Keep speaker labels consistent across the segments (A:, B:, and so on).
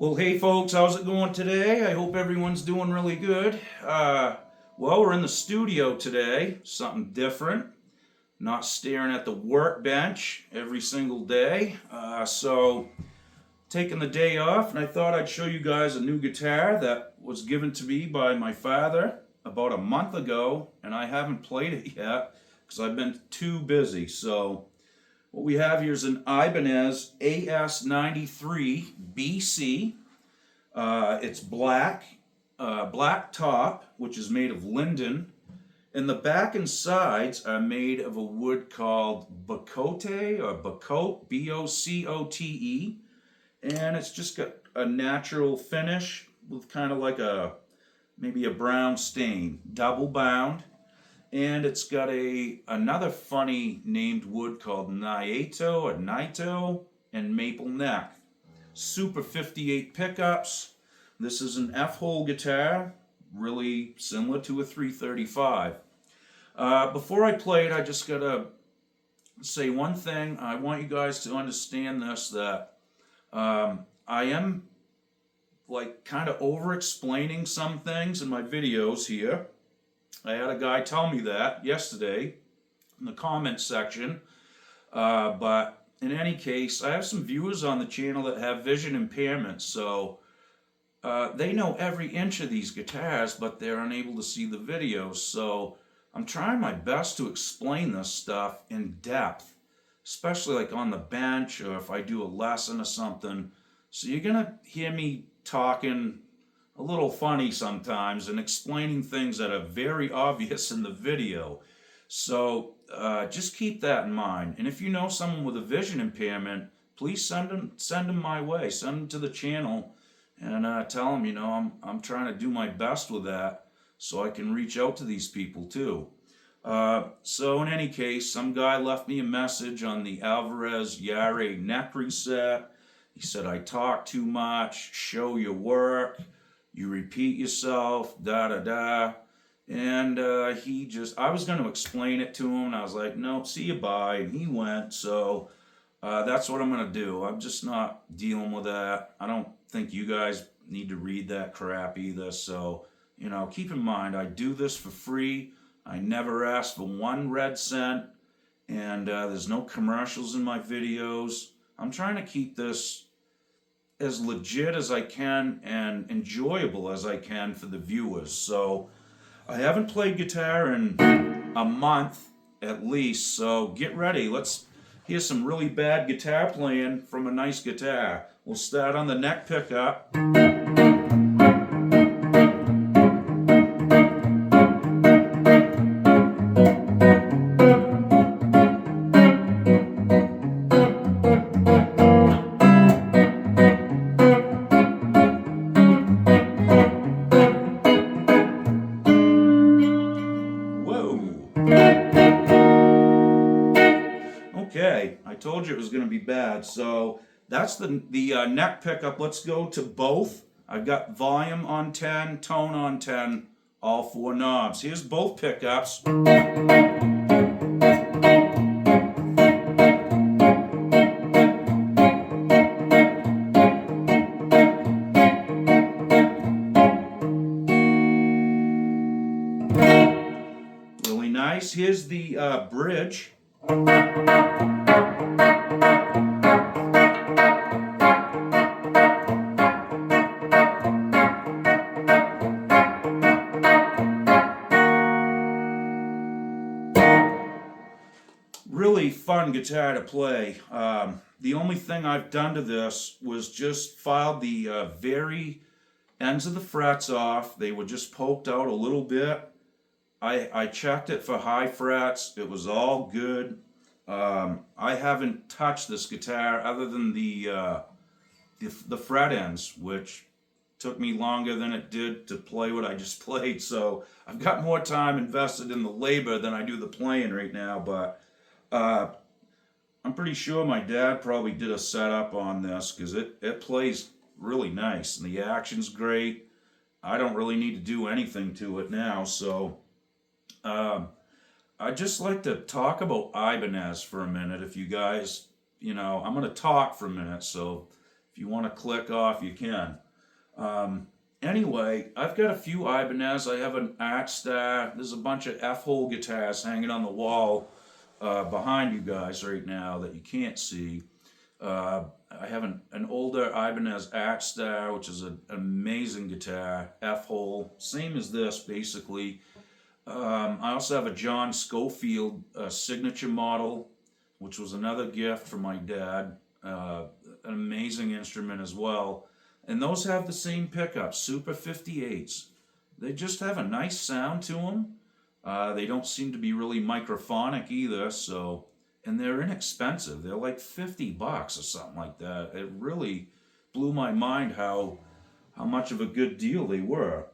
A: Well, hey folks, how's it going today? I hope everyone's doing really good. Well, we're in the studio today, something different. Not staring at the workbench every single day. So, taking the day off, and I thought I'd show you guys a new guitar that was given to me by my father about a month ago, and I haven't played it yet because I've been too busy. So, what we have here is an Ibanez AS93bc. It's black, black top, which is made of linden, and the back and sides are made of a wood called bacote or bacote, B-O-C-O-T-E, and it's just got a natural finish with kind of like maybe a brown stain, double bound. And it's got another funny named wood called Naito or Naito and maple neck. Super 58 pickups. This is an F-hole guitar, really similar to a 335. Before I play it, I just gotta say one thing. I want you guys to understand this, that I am like kind of over-explaining some things in my videos here. I had a guy tell me that yesterday in the comments section, but in any case, I have some viewers on the channel that have vision impairments, so they know every inch of these guitars, but they're unable to see the videos, so I'm trying my best to explain this stuff in depth, especially like on the bench or if I do a lesson or something. So you're gonna hear me talking a little funny sometimes and explaining things that are very obvious in the video. So just keep that in mind. And if you know someone with a vision impairment, please send them my way. Send them to the channel and tell them, I'm trying to do my best with that so I can reach out to these people too. So in any case, some guy left me a message on the Alvarez Yare neck reset. He said, I talk too much, show your work, you repeat yourself, da-da-da. And I was going to explain it to him, and I was like, no, see you, bye. And he went, so that's what I'm going to do. I'm just not dealing with that. I don't think you guys need to read that crap either. So, keep in mind, I do this for free. I never ask for 1 red cent, and there's no commercials in my videos. I'm trying to keep this as legit as I can and enjoyable as I can for the viewers. So I haven't played guitar in a month at least, so get ready. Let's hear some really bad guitar playing from a nice guitar. We'll start on the neck pickup. Okay, I told you it was going to be bad. So that's the neck pickup. Let's go to both. I've got volume on 10, tone on 10, all 4 knobs. Here's both pickups. Really nice. Here's the bridge. Really fun guitar to play. The only thing I've done to this was just filed the very ends of the frets off. They were just poked out a little bit. I checked it for high frets. It was all good. I haven't touched this guitar other than the fret ends, which took me longer than it did to play what I just played. So I've got more time invested in the labor than I do the playing right now. But I'm pretty sure my dad probably did a setup on this because it plays really nice and the action's great. I don't really need to do anything to it now, so I'd just like to talk about Ibanez for a minute. If you guys, I'm going to talk for a minute, so If you want to click off, you can. Anyway, I've got a few Ibanez. I have an Art Star. There's a bunch of F-hole guitars hanging on the wall behind you guys right now that you can't see. I have an older Ibanez Art Star, which is an amazing guitar, F-hole, same as this basically. I also have a John Scofield signature model, which was another gift from my dad. An amazing instrument as well. And those have the same pickups, Super 58s. They just have a nice sound to them. They don't seem to be really microphonic either, so, and they're inexpensive. They're like $50 or something like that. It really blew my mind how much of a good deal they were.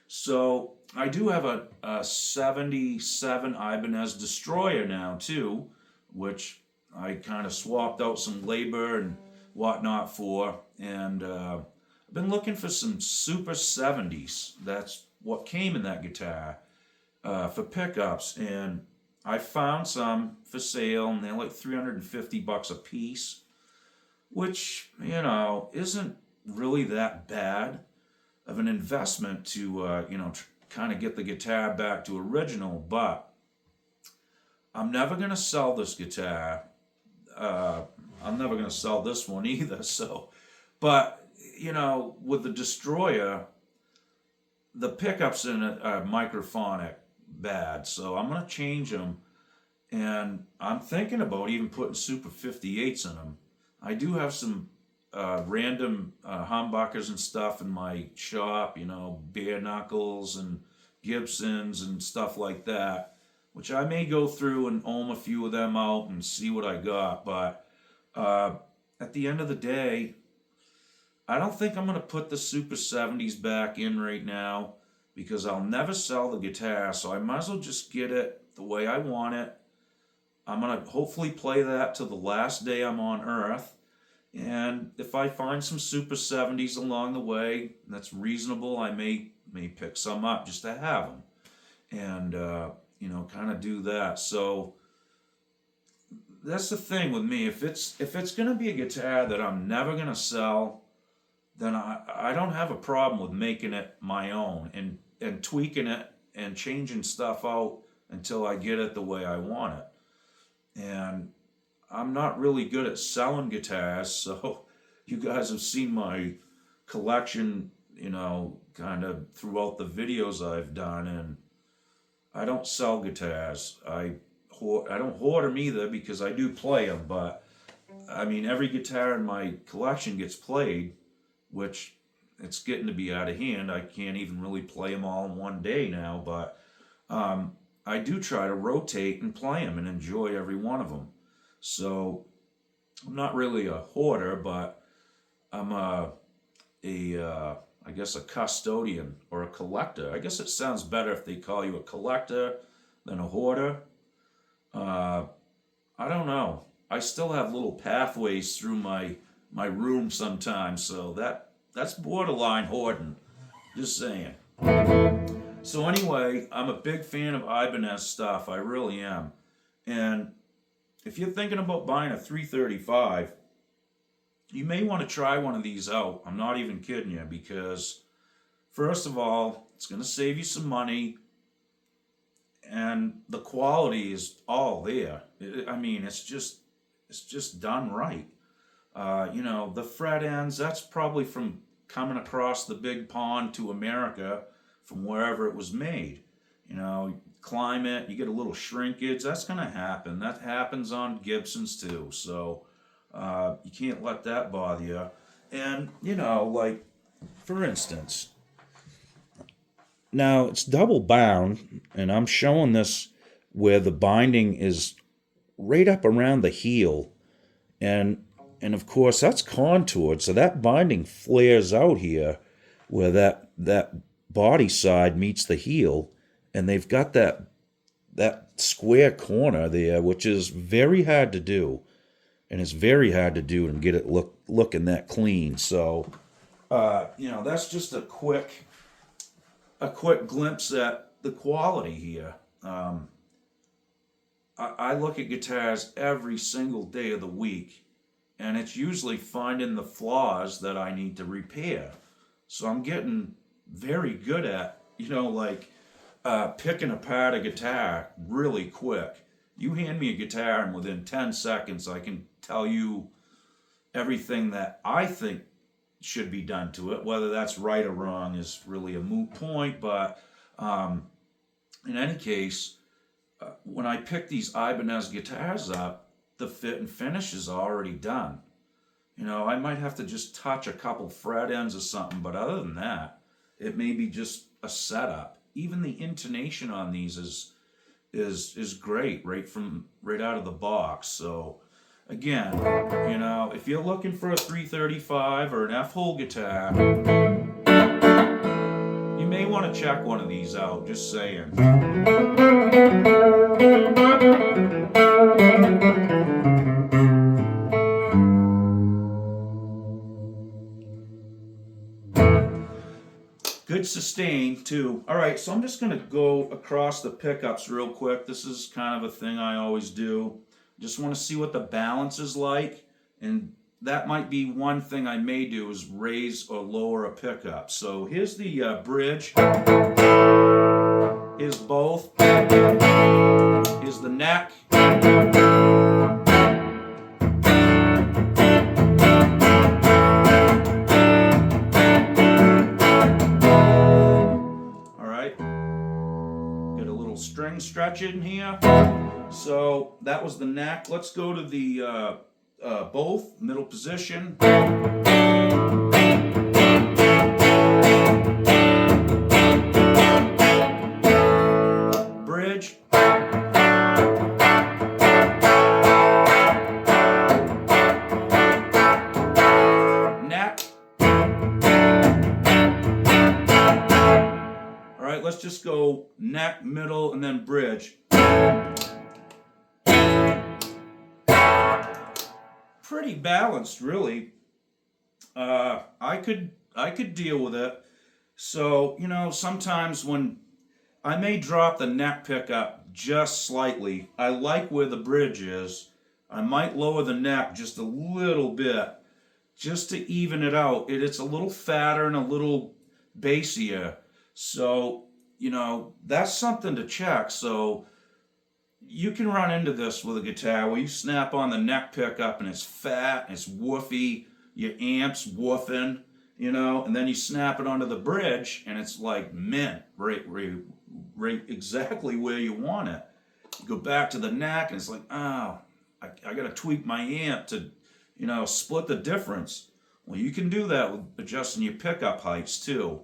A: So I do have a 77 Ibanez Destroyer now too, which I kind of swapped out some labor and whatnot for, and I've been looking for some Super 70s. That's what came in that guitar for pickups, and I found some for sale, and they're like $350 a piece, which, you know, isn't really that bad of an investment to, you know, kind of get the guitar back to original. But I'm never going to sell this guitar. I'm never going to sell this one either. So, but, you know, with the Destroyer, the pickups in it are microphonic bad. So I'm going to change them. And I'm thinking about even putting Super 58s in them. I do have some random humbuckers and stuff in my shop, you know, bare knuckles and Gibsons and stuff like that, which I may go through and ohm a few of them out and see what I got. But at the end of the day, I don't think I'm going to put the Super 70s back in right now because I'll never sell the guitar, so I might as well just get it the way I want it. I'm going to hopefully play that till the last day I'm on Earth. And if I find some Super 70s along the way, that's reasonable, I may pick some up just to have them. And, you know, kind of do that. So that's the thing with me. If it's going to be a guitar that I'm never going to sell, then I don't have a problem with making it my own and tweaking it and changing stuff out until I get it the way I want it. And I'm not really good at selling guitars, so you guys have seen my collection, you know, kind of throughout the videos I've done, and I don't sell guitars. I don't hoard them either because I do play them, but I mean, every guitar in my collection gets played, which it's getting to be out of hand. I can't even really play them all in one day now, but I do try to rotate and play them and enjoy every one of them. So I'm not really a hoarder, but I'm I guess a custodian or a collector. I guess it sounds better if they call you a collector than a hoarder. I don't know. I still have little pathways through my room sometimes, so that's borderline hoarding. Just saying. So anyway, I'm a big fan of Ibanez stuff. I really am. And if you're thinking about buying a 335, you may want to try one of these out. I'm not even kidding you, because first of all, it's going to save you some money, and the quality is all there. I mean, it's just done right. You know, the fret ends, that's probably from coming across the big pond to America from wherever it was made. You know, climate, you get a little shrinkage, that's going to happen. That happens on Gibsons too. So you can't let that bother you. And, you know, like, for instance, now it's double bound, and I'm showing this where the binding is right up around the heel. And of course, that's contoured, so that binding flares out here where that body side meets the heel, and they've got that square corner there, which is very hard to do, and it's very hard to do and get it looking that clean. So, you know, that's just a quick glimpse at the quality here. I look at guitars every single day of the week, and it's usually finding the flaws that I need to repair. So I'm getting very good at, like picking apart a guitar really quick. You hand me a guitar, and within 10 seconds, I can tell you everything that I think should be done to it. Whether that's right or wrong is really a moot point, but in any case, when I pick these Ibanez guitars up, the fit and finish is already done. I might have to just touch a couple fret ends or something, but other than that, it may be just a setup. Even the intonation on these is great right out of the box. So again, if you're looking for a 335 or an F-hole guitar, you may want to check one of these out, just saying. Good sustain too. All right, so I'm just going to go across the pickups real quick. This is kind of a thing I always do. Just want to see what the balance is like, and that might be one thing I may do, is raise or lower a pickup. So here's the bridge. Here's both. Here's the neck. String stretching here. So that was the neck. Let's go to the both, middle position. Bridge. Neck. Let's just go neck, middle, and then bridge. Pretty balanced, really. I could deal with it. So, sometimes when I may drop the neck pickup just slightly, I like where the bridge is. I might lower the neck just a little bit, just to even it out. It's a little fatter and a little bassier. So, that's something to check. So you can run into this with a guitar where you snap on the neck pickup and it's fat, and it's woofy, your amp's woofing, and then you snap it onto the bridge and it's like mint, right exactly where you want it. You go back to the neck and it's like, oh, I got to tweak my amp to, split the difference. Well, you can do that with adjusting your pickup heights too.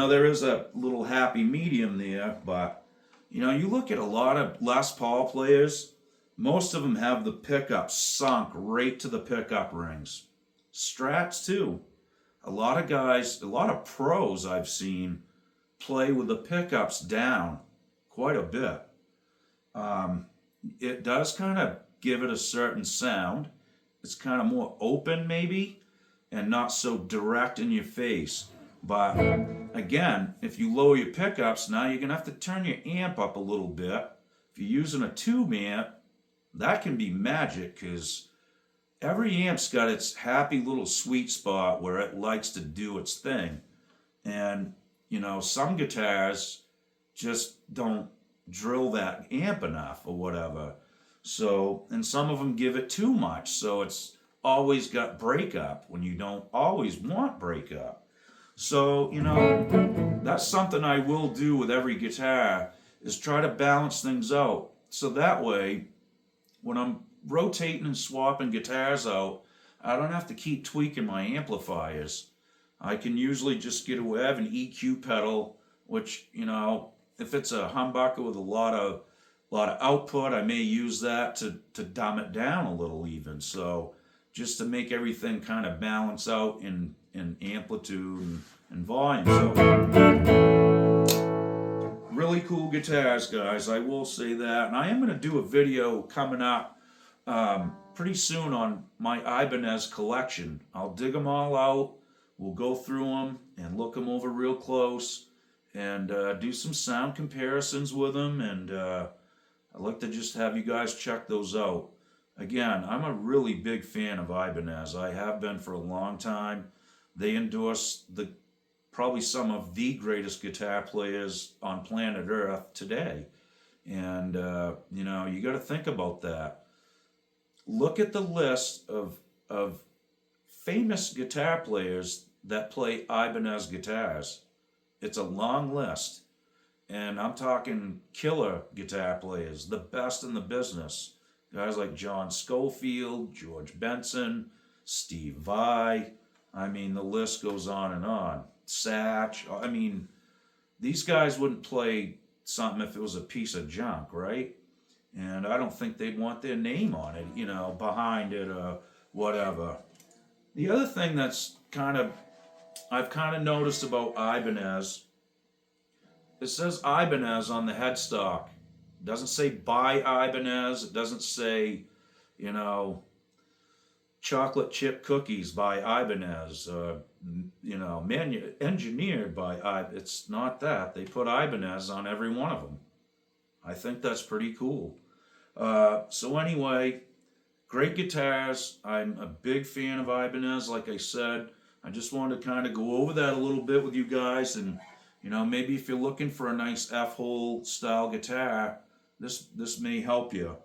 A: There is a little happy medium there, but, you look at a lot of Les Paul players, most of them have the pickup sunk right to the pickup rings. Strats too. A lot of guys, a lot of pros I've seen play with the pickups down quite a bit. It does kind of give it a certain sound. It's kind of more open maybe, and not so direct in your face. But again, if you lower your pickups, now you're going to have to turn your amp up a little bit. If you're using a tube amp, that can be magic, because every amp's got its happy little sweet spot where it likes to do its thing. And, some guitars just don't drill that amp enough or whatever. So, and some of them give it too much. So it's always got breakup when you don't always want breakup. So, that's something I will do with every guitar, is try to balance things out. So that way, when I'm rotating and swapping guitars out, I don't have to keep tweaking my amplifiers. I can usually just get away. I have an EQ pedal, which, if it's a humbucker with a lot of output, I may use that to dumb it down a little even. So just to make everything kind of balance out in amplitude and volume. So really cool guitars, guys, I will say that. And I am going to do a video coming up pretty soon on my Ibanez collection. I'll dig them all out, we'll go through them and look them over real close, and do some sound comparisons with them, and I'd like to just have you guys check those out. again, I'm a really big fan of Ibanez. I have been for a long time. They endorse probably some of the greatest guitar players on planet Earth today. And, you got to think about that. Look at the list of famous guitar players that play Ibanez guitars. It's a long list. And I'm talking killer guitar players, the best in the business. Guys like John Scofield, George Benson, Steve Vai. I mean, the list goes on and on. Satch. I mean, these guys wouldn't play something if it was a piece of junk, right? And I don't think they'd want their name on it, behind it or whatever. The other thing I've kind of noticed about Ibanez, it says Ibanez on the headstock. It doesn't say by Ibanez. It doesn't say, chocolate chip cookies by Ibanez. Engineered by Ibanez. It's not that. They put Ibanez on every one of them. I think that's pretty cool. So anyway, great guitars. I'm a big fan of Ibanez, like I said. I just wanted to kind of go over that a little bit with you guys, and maybe if you're looking for a nice F-hole style guitar, this may help you.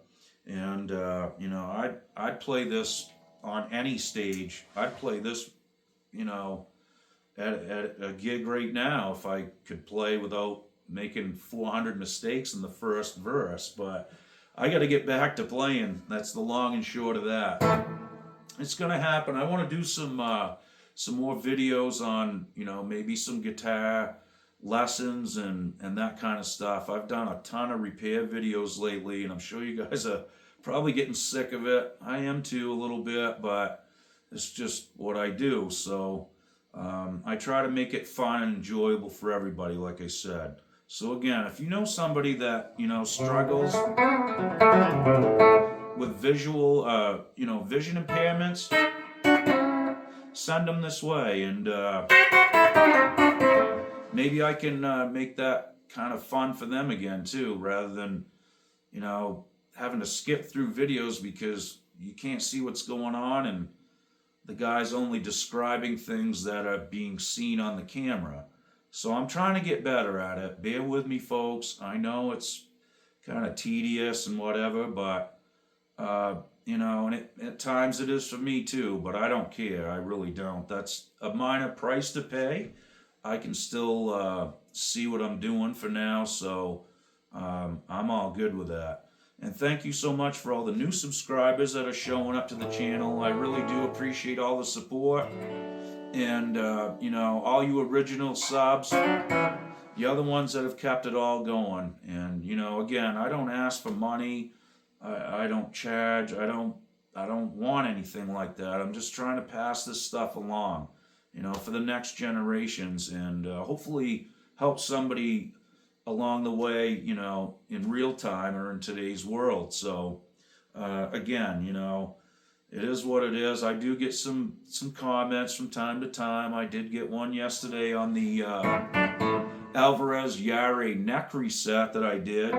A: And I'd play this on any stage. I'd play this, at a gig right now if I could play without making 400 mistakes in the first verse. But I got to get back to playing. That's the long and short of that. It's gonna happen. I want to do some more videos on maybe some guitar lessons and that kind of stuff. I've done a ton of repair videos lately, and I'm sure you guys are probably getting sick of it. I am too, a little bit, but it's just what I do. So I try to make it fun and enjoyable for everybody, like I said. So again, if you know somebody that struggles with vision impairments, send them this way, and maybe I can make that kind of fun for them again too, rather than having to skip through videos because you can't see what's going on and the guy's only describing things that are being seen on the camera. So I'm trying to get better at it. Bear with me, folks. I know it's kind of tedious and whatever, but and at times it is for me too, but I don't care. I really don't. That's a minor price to pay. I can still see what I'm doing for now, so I'm all good with that. And thank you so much for all the new subscribers that are showing up to the channel. I really do appreciate all the support. And, all you original subs, you're the ones that have kept it all going. And, again, I don't ask for money. I don't charge. I don't want anything like that. I'm just trying to pass this stuff along, for the next generations, and hopefully help somebody along the way, in real time or in today's world. So, again, it is what it is. I do get some comments from time to time. I did get one yesterday on the Alvarez Yare neck reset that I did.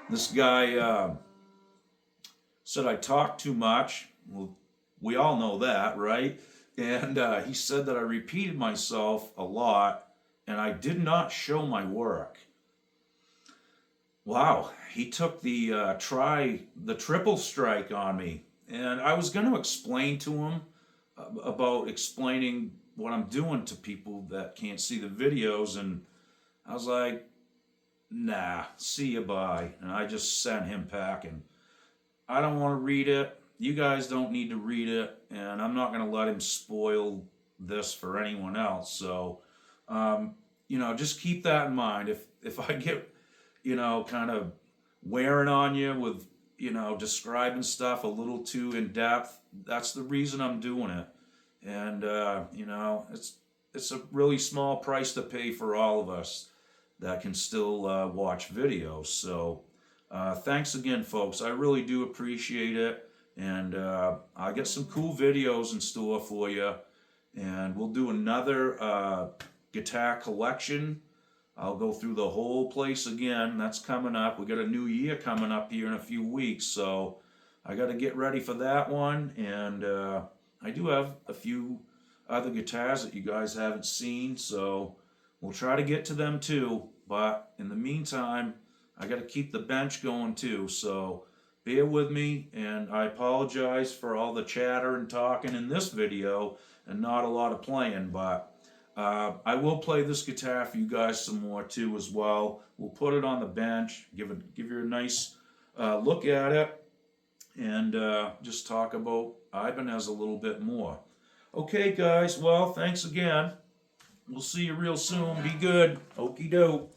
A: This guy said I talk too much. Well, we all know that, right? And he said that I repeated myself a lot and I did not show my work. Wow, he took the triple strike on me. And I was going to explain to him about explaining what I'm doing to people that can't see the videos. And I was like, nah, see you, bye. And I just sent him packing. I don't want to read it. You guys don't need to read it. And I'm not going to let him spoil this for anyone else. So, just keep that in mind. If I get, kind of wearing on you with, describing stuff a little too in depth, that's the reason I'm doing it. And, it's a really small price to pay for all of us that can still watch videos. So thanks again, folks. I really do appreciate it. And I got some cool videos in store for you. And we'll do another guitar collection I'll go through the whole place again. That's coming up. We got a new year coming up here in a few weeks, so I got to get ready for that one. And I do have a few other guitars that you guys haven't seen, so we'll try to get to them too. But in the meantime, I got to keep the bench going too, so bear with me, and I apologize for all the chatter and talking in this video and not a lot of playing, but I will play this guitar for you guys some more too as well. We'll put it on the bench, give you a nice look at it, and just talk about Ibanez a little bit more. Okay, guys, well, thanks again. We'll see you real soon. Be good. Okie doke.